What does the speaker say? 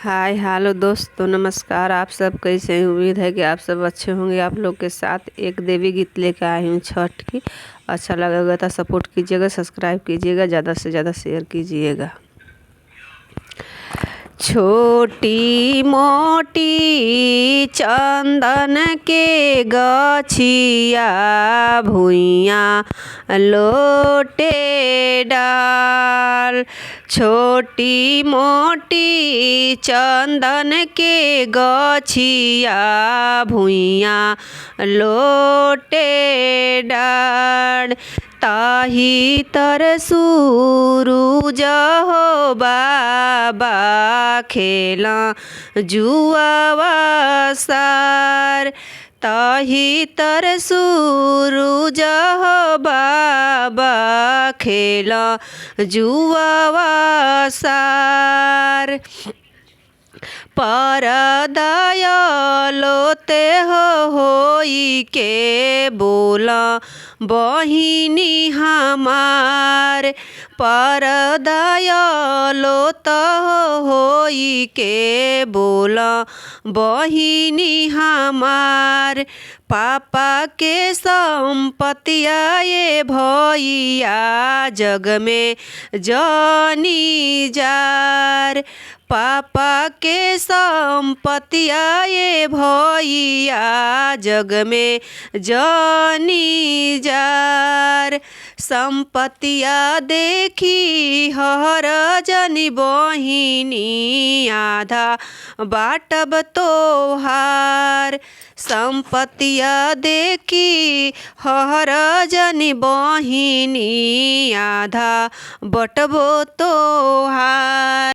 Hi hello दोस्तों, नमस्कार। आप सब कैसे हैं? उम्मीद है कि आप सब अच्छे होंगे। आप लोग के साथ एक देवी गीत लेकर आई हूँ छठ की। अच्छा लगेगा तो सपोर्ट कीजिएगा, सब्सक्राइब कीजिएगा, ज़्यादा से ज़्यादा शेयर कीजिएगा। छोटी मोटी चंदन के गछिया भुइयाँ लोटे डाल। छोटी मोटी चंदन के गछिया भुइयाँ लोटे डाल। ताही तर सूरुज हो बाबा खेला जुआवा सार। ताही तर सूरुज हो बाबा खेला जुआवा सार। पर दयालोते होई के बोला बहिनी हमार। पर दयालोत होई के बोला बहिनी हमार। पापा के संपत्तिया ये भैया जग में जानी जार। पापा के संपत्तिया ये भैया जग में जानी जार। संपत्तिया देखी हर जनी बहिनी आधा बाटब तोहार। संपत्तिया देखी हर जनी बहिनी आधा बटबो तोहार।